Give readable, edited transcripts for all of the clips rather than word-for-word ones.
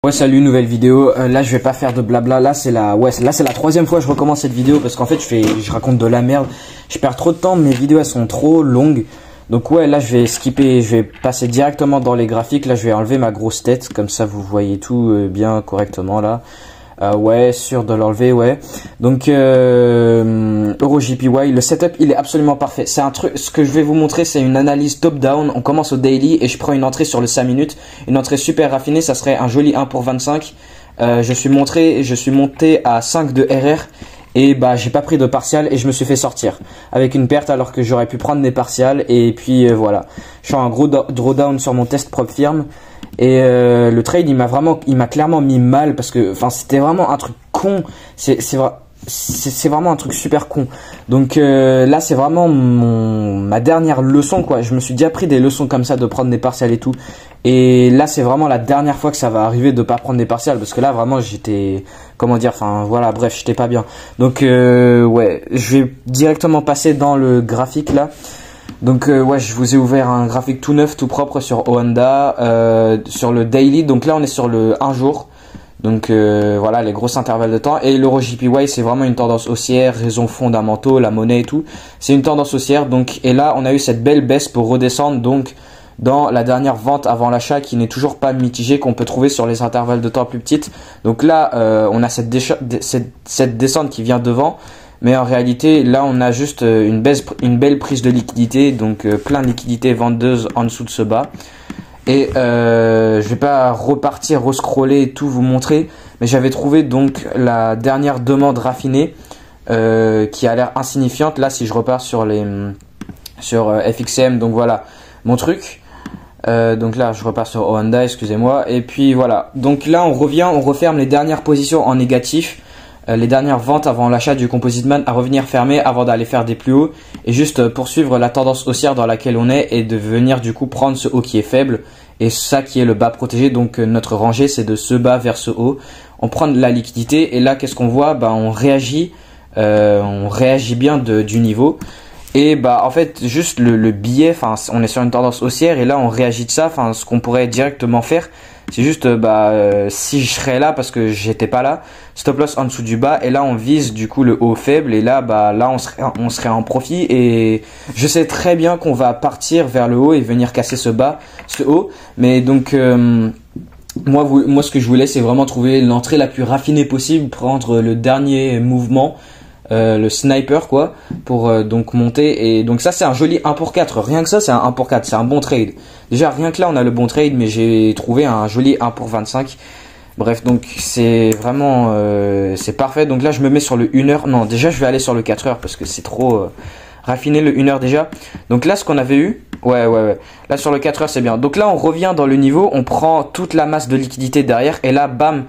Ouais, salut, nouvelle vidéo. Là je vais pas faire de blabla. Là c'est la troisième fois que je recommence cette vidéo parce qu'en fait je raconte de la merde. Je perds trop de temps, mes vidéos elles sont trop longues. Donc ouais, là je vais skipper, je vais passer directement dans les graphiques. Là je vais enlever ma grosse tête, comme ça vous voyez tout bien correctement là. Ouais, sûr de l'enlever, ouais. Donc EuroJPY, le setup il est absolument parfait. C'est un truc, ce que je vais vous montrer, c'est une analyse top down. On commence au daily et je prends une entrée sur le 5 minutes, une entrée super raffinée. Ça serait un joli 1 pour 25. Je suis monté à 5 de RR et bah j'ai pas pris de partial et je me suis fait sortir avec une perte alors que j'aurais pu prendre des partials. Et puis voilà, je suis en gros drawdown sur mon test prop firme. Et le trade il m'a clairement mis mal parce que enfin c'était vraiment un truc con, c'est vraiment un truc super con. Donc là c'est vraiment ma dernière leçon quoi. Je me suis déjà pris des leçons comme ça de prendre des partials et tout, et là c'est vraiment la dernière fois que ça va arriver de pas prendre des partials parce que là vraiment j'étais, comment dire, enfin voilà, bref, j'étais pas bien. Donc ouais, je vais directement passer dans le graphique là. Donc ouais, je vous ai ouvert un graphique tout neuf, tout propre sur Oanda, sur le daily. Donc là on est sur le 1 jour. Donc voilà, les gros intervalles de temps. Et l'EuroJPY c'est vraiment une tendance haussière, raisons fondamentaux, la monnaie et tout. C'est une tendance haussière. Donc, et là on a eu cette belle baisse pour redescendre donc dans la dernière vente avant l'achat qui n'est toujours pas mitigée, qu'on peut trouver sur les intervalles de temps plus petites. Donc là on a cette descente qui vient devant. Mais en réalité, là, on a juste une belle prise de liquidité, donc plein de liquidités vendeuses en dessous de ce bas. Et je vais pas repartir, rescroller et tout vous montrer, mais j'avais trouvé donc la dernière demande raffinée qui a l'air insignifiante. Là, si je repars sur FXM, donc voilà mon truc. Donc là, je repars sur Oanda, excusez-moi. Et puis voilà. Donc là, on revient, on referme les dernières positions en négatif. Les dernières ventes avant l'achat du Composite Man à revenir fermer avant d'aller faire des plus hauts et juste poursuivre la tendance haussière dans laquelle on est et de venir du coup prendre ce haut qui est faible et ça qui est le bas protégé. Donc notre rangée c'est de ce bas vers ce haut. On prend de la liquidité et là qu'est-ce qu'on voit? Bah on réagit bien du niveau. Et bah en fait juste le billet, enfin on est sur une tendance haussière et là on réagit de ça. Enfin ce qu'on pourrait directement faire, c'est juste si je serais là parce que j'étais pas là, stop loss en dessous du bas et là on vise du coup le haut faible et là là on serait en profit. Et je sais très bien qu'on va partir vers le haut et venir casser ce haut. Mais donc moi ce que je voulais c'est vraiment trouver l'entrée la plus raffinée possible, prendre le dernier mouvement. Le sniper quoi pour donc monter. Et donc ça c'est un joli 1 pour 4, rien que ça c'est un 1 pour 4, c'est un bon trade. Déjà rien que là on a le bon trade, mais j'ai trouvé un joli 1 pour 25. Bref, donc c'est vraiment c'est parfait. Donc là je me mets sur le 1h, non déjà je vais aller sur le 4h parce que c'est trop raffiné le 1h déjà. Donc là ce qu'on avait eu, ouais là sur le 4h c'est bien. Donc là on revient dans le niveau, on prend toute la masse de liquidité derrière et là bam,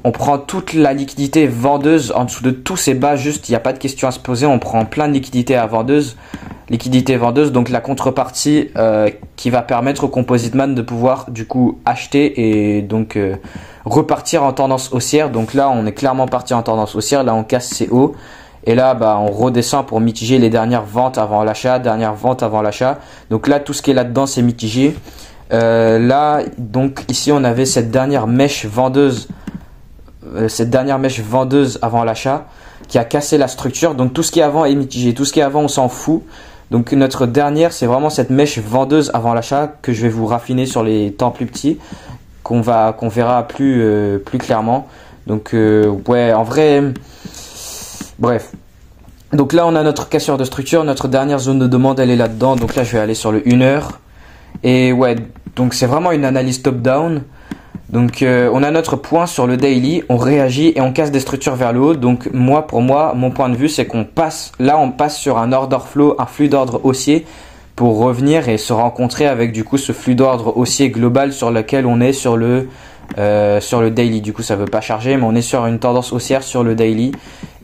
on prend toute la liquidité vendeuse en dessous de tous ces bas. Juste il n'y a pas de question à se poser, on prend plein de liquidité vendeuse, donc la contrepartie qui va permettre au Composite Man de pouvoir du coup acheter et donc repartir en tendance haussière. Donc là on est clairement parti en tendance haussière, là on casse ces hauts. Et là, on redescend pour mitiger les dernières ventes avant l'achat, Donc là, tout ce qui est là-dedans, c'est mitigé. Là, donc ici, on avait cette dernière mèche vendeuse, avant l'achat, qui a cassé la structure. Donc tout ce qui est avant est mitigé. Tout ce qui est avant, on s'en fout. Donc notre dernière, c'est vraiment cette mèche vendeuse avant l'achat que je vais vous raffiner sur les temps plus petits, qu'on verra plus clairement. Donc ouais, en vrai. Bref, donc là on a notre casseur de structure, notre dernière zone de demande elle est là-dedans. Donc là je vais aller sur le 1h. Et ouais, donc c'est vraiment une analyse top down. Donc on a notre point sur le daily, on réagit et on casse des structures vers le haut. Donc pour moi, mon point de vue c'est qu'on passe sur un order flow, un flux d'ordre haussier, pour revenir et se rencontrer avec du coup ce flux d'ordre haussier global sur lequel on est sur le daily. Du coup ça veut pas charger, mais on est sur une tendance haussière sur le daily.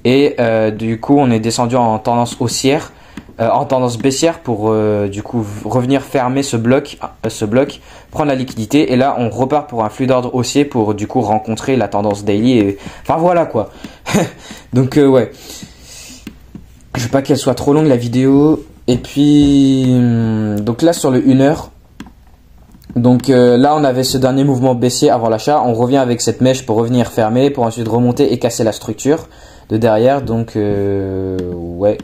Et du coup on est descendu en tendance haussière, en tendance baissière pour du coup revenir fermer ce bloc, prendre la liquidité. Et là on repart pour un flux d'ordre haussier pour du coup rencontrer la tendance daily. Et enfin voilà quoi. Donc ouais, je veux pas qu'elle soit trop longue la vidéo. Et puis donc là sur le 1h, Donc là, on avait ce dernier mouvement baissier avant l'achat. On revient avec cette mèche pour revenir fermer, pour ensuite remonter et casser la structure de derrière. Donc ouais.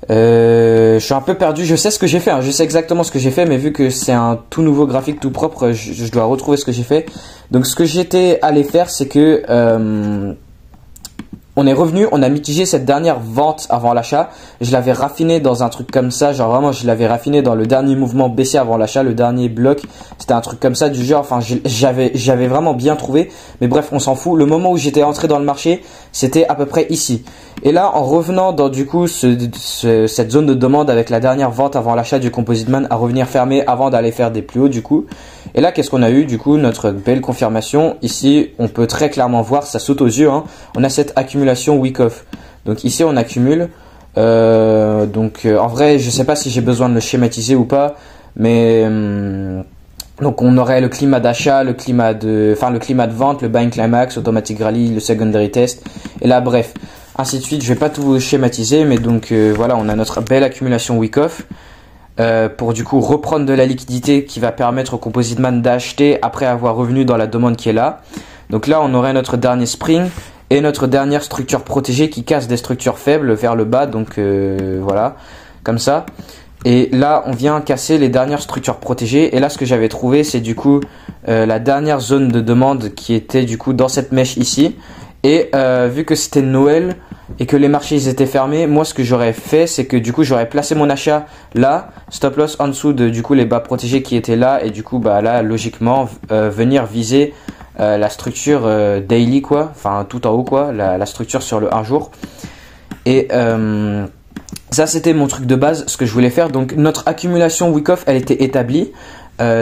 Je suis un peu perdu. Je sais ce que j'ai fait. Hein. Je sais exactement ce que j'ai fait, mais vu que c'est un tout nouveau graphique, tout propre, je dois retrouver ce que j'ai fait. Donc ce que j'étais allé faire, c'est que on est revenu, on a mitigé cette dernière vente avant l'achat. Je l'avais raffiné dans un truc comme ça, genre vraiment je l'avais raffiné dans le dernier mouvement baissier avant l'achat, le dernier bloc. C'était un truc comme ça du genre, enfin j'avais vraiment bien trouvé. Mais bref, on s'en fout. Le moment où j'étais entré dans le marché, c'était à peu près ici. Et là, en revenant dans du coup cette zone de demande avec la dernière vente avant l'achat du Composite Man à revenir fermer avant d'aller faire des plus hauts du coup. Et là, qu'est-ce qu'on a eu du coup? Notre belle confirmation. Ici, on peut très clairement voir, ça saute aux yeux. Hein. On a cette accumulation week off. Donc ici, on accumule. En vrai, je sais pas si j'ai besoin de le schématiser ou pas, mais donc on aurait le climat d'achat, le climat de vente, le buying climax, automatic rally, le secondary test. Et là, bref, ainsi de suite. Je vais pas tout schématiser, mais donc voilà, on a notre belle accumulation week off. Pour du coup reprendre de la liquidité qui va permettre au Composite Man d'acheter après avoir revenu dans la demande qui est là. Donc là on aurait notre dernier spring et notre dernière structure protégée qui casse des structures faibles vers le bas, donc voilà, comme ça. Et là on vient casser les dernières structures protégées, et là ce que j'avais trouvé c'est du coup la dernière zone de demande qui était du coup dans cette mèche ici. Et vu que c'était Noël et que les marchés ils étaient fermés, moi ce que j'aurais fait c'est que du coup j'aurais placé mon achat là, stop loss en dessous de du coup les bas protégés qui étaient là, et du coup bah là logiquement venir viser la structure daily quoi, enfin tout en haut quoi, la structure sur le 1 jour. Et ça c'était mon truc de base, ce que je voulais faire. Donc notre accumulation week off elle était établie.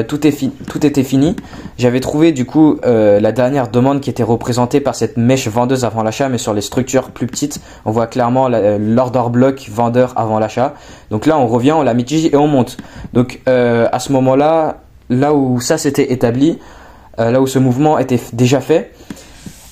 Tout était fini. J'avais trouvé du coup la dernière demande qui était représentée par cette mèche vendeuse avant l'achat, mais sur les structures plus petites, on voit clairement l'order block vendeur avant l'achat. Donc là on revient, on la mitige et on monte. Donc à ce moment-là, là où ça s'était établi, là où ce mouvement était déjà fait,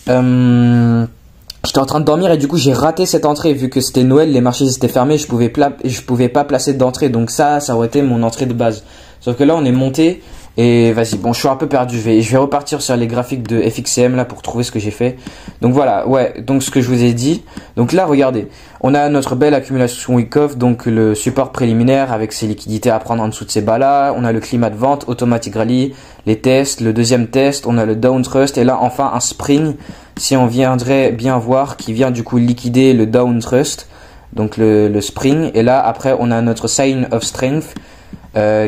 j'étais en train de dormir et du coup j'ai raté cette entrée vu que c'était Noël, les marchés étaient fermés, je pouvais pas placer d'entrée, donc ça aurait été mon entrée de base. Sauf que là on est monté et vas-y, bon je suis un peu perdu, je vais repartir sur les graphiques de FXCM là pour trouver ce que j'ai fait. Donc voilà, ouais, donc ce que je vous ai dit. Donc là regardez, on a notre belle accumulation week off, donc le support préliminaire avec ses liquidités à prendre en dessous de ces bas là. On a le climat de vente, automatic rally, les tests, le deuxième test, on a le down trust et là enfin un spring, si on viendrait bien voir, qui vient du coup liquider le down trust, donc le spring. Et là après on a notre sign of strength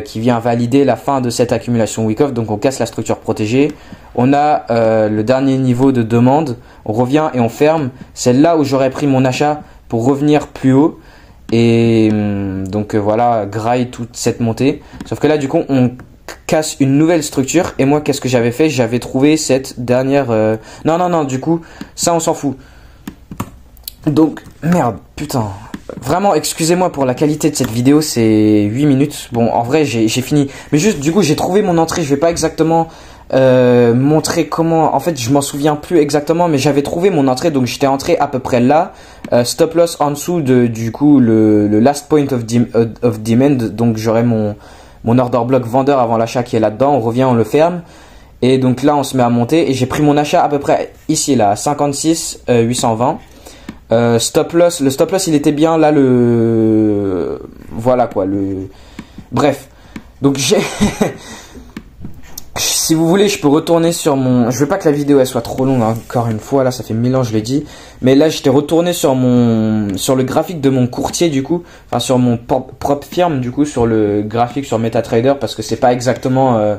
qui vient valider la fin de cette accumulation week off, donc on casse la structure protégée. On a le dernier niveau de demande, on revient et on ferme. C'est là où j'aurais pris mon achat pour revenir plus haut et donc voilà, graille toute cette montée. Sauf que là du coup on casse une nouvelle structure, et moi qu'est-ce que j'avais fait? J'avais trouvé cette dernière non du coup ça on s'en fout. Donc merde, putain, vraiment excusez-moi pour la qualité de cette vidéo, c'est 8 minutes. Bon en vrai j'ai fini, mais juste du coup j'ai trouvé mon entrée. Je vais pas exactement montrer comment, en fait je m'en souviens plus exactement, mais j'avais trouvé mon entrée. Donc j'étais entré à peu près là, stop loss en dessous de du coup le last point of demand. Donc j'aurai mon order block vendeur avant l'achat qui est là-dedans. On revient, on le ferme. Et donc là on se met à monter, et j'ai pris mon achat à peu près ici là, 56 820. Stop loss, le stop loss il était bien là, voilà quoi, bref. Donc j'ai si vous voulez je peux retourner sur mon, je veux pas que la vidéo elle soit trop longue, hein. Encore une fois là ça fait 1000 ans je l'ai dit, mais là j'étais retourné sur le graphique de mon courtier du coup, enfin sur mon propre firme du coup, sur le graphique sur MetaTrader, parce que c'est pas exactement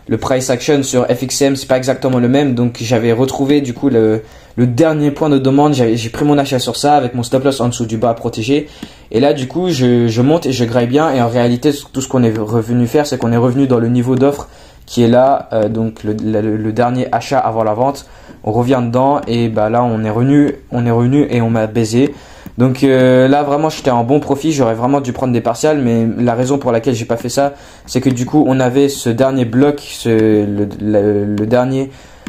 le price action sur FXM, c'est pas exactement le même. Donc j'avais retrouvé du coup le dernier point de demande, j'ai pris mon achat sur ça avec mon stop loss en dessous du bas protégé, et là du coup je monte et je graille bien. Et en réalité tout ce qu'on est revenu faire, c'est qu'on est revenu dans le niveau d'offre qui est là, donc le dernier achat avant la vente. On revient dedans et bah là on est revenu et on m'a baisé. Donc là vraiment j'étais en bon profit, j'aurais vraiment dû prendre des partials, mais la raison pour laquelle j'ai pas fait ça, c'est que du coup on avait ce dernier bloc,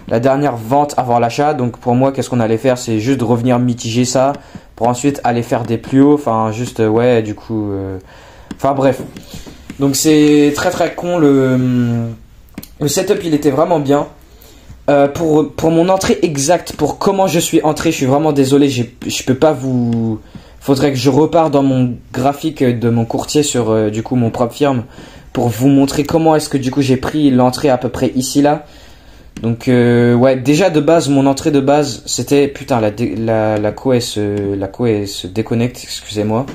la dernière vente avant l'achat. Donc pour moi qu'est-ce qu'on allait faire, c'est juste de revenir mitiger ça pour ensuite aller faire des plus hauts, enfin juste ouais du coup enfin bref. Donc c'est très très con, le setup il était vraiment bien. Pour mon entrée exacte, pour comment je suis entré, je suis vraiment désolé, je peux pas vous... Faudrait que je reparte dans mon graphique de mon courtier sur du coup mon propre firme pour vous montrer comment est-ce que du coup j'ai pris l'entrée à peu près ici là. Donc ouais, déjà de base, mon entrée de base c'était... Putain, la co elle se déconnecte, excusez-moi.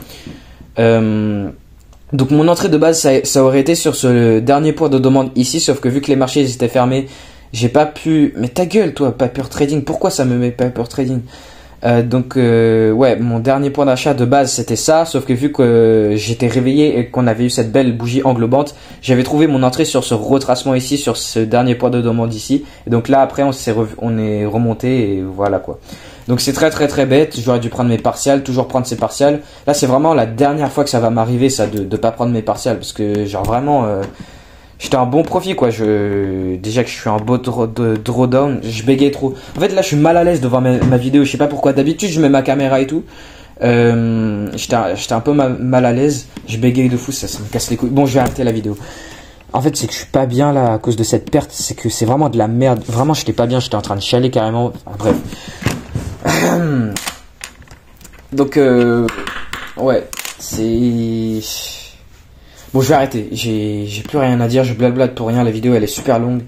Donc mon entrée de base ça aurait été sur ce dernier point de demande ici, sauf que vu que les marchés ils étaient fermés, j'ai pas pu... Mais ta gueule toi, Paper Trading, pourquoi ça me met Paper Trading? Ouais, mon dernier point d'achat de base c'était ça, sauf que vu que j'étais réveillé et qu'on avait eu cette belle bougie englobante, j'avais trouvé mon entrée sur ce retracement ici, sur ce dernier point de demande ici. Et donc là après on est remonté et voilà quoi. Donc c'est très très très bête, j'aurais dû prendre mes partials, toujours prendre ces partials. Là c'est vraiment la dernière fois que ça va m'arriver ça de pas prendre mes partials, parce que genre vraiment... J'étais un bon profit quoi, déjà que je suis un beau drawdown, je bégayais trop. En fait là je suis mal à l'aise devant ma vidéo, je sais pas pourquoi, d'habitude je mets ma caméra et tout. J'étais un peu mal à l'aise, je bégaye de fou, ça me casse les couilles. Bon, je vais arrêter la vidéo. En fait c'est que je suis pas bien là à cause de cette perte, c'est que c'est vraiment de la merde. Vraiment j'étais pas bien, j'étais en train de chialer carrément, enfin, bref. Donc ouais, c'est... Bon, je vais arrêter. J'ai plus rien à dire. Je blablate pour rien. La vidéo, elle est super longue.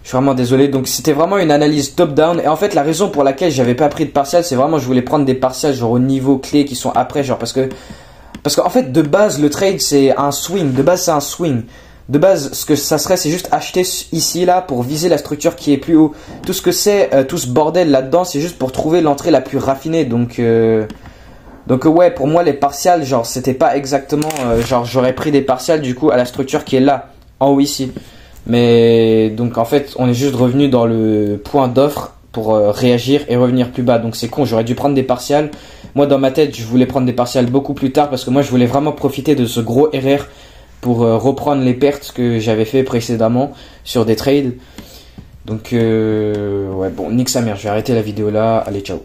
Je suis vraiment désolé. Donc, c'était vraiment une analyse top-down. Et en fait, la raison pour laquelle j'avais pas pris de partial, c'est vraiment je voulais prendre des partials genre au niveau clé qui sont après, genre parce qu'en fait, de base, le trade c'est un swing. De base, c'est un swing. De base, ce que ça serait, c'est juste acheter ici là pour viser la structure qui est plus haut. Tout ce que c'est, tout ce bordel là-dedans, c'est juste pour trouver l'entrée la plus raffinée. Donc ouais, pour moi les partials, genre c'était pas exactement, genre j'aurais pris des partials du coup à la structure qui est là, en haut ici. Mais donc en fait on est juste revenu dans le point d'offre pour réagir et revenir plus bas. Donc c'est con, j'aurais dû prendre des partials. Moi dans ma tête je voulais prendre des partials beaucoup plus tard parce que moi je voulais vraiment profiter de ce gros RR pour reprendre les pertes que j'avais fait précédemment sur des trades. Donc ouais bon, nique sa mère, je vais arrêter la vidéo là, allez ciao.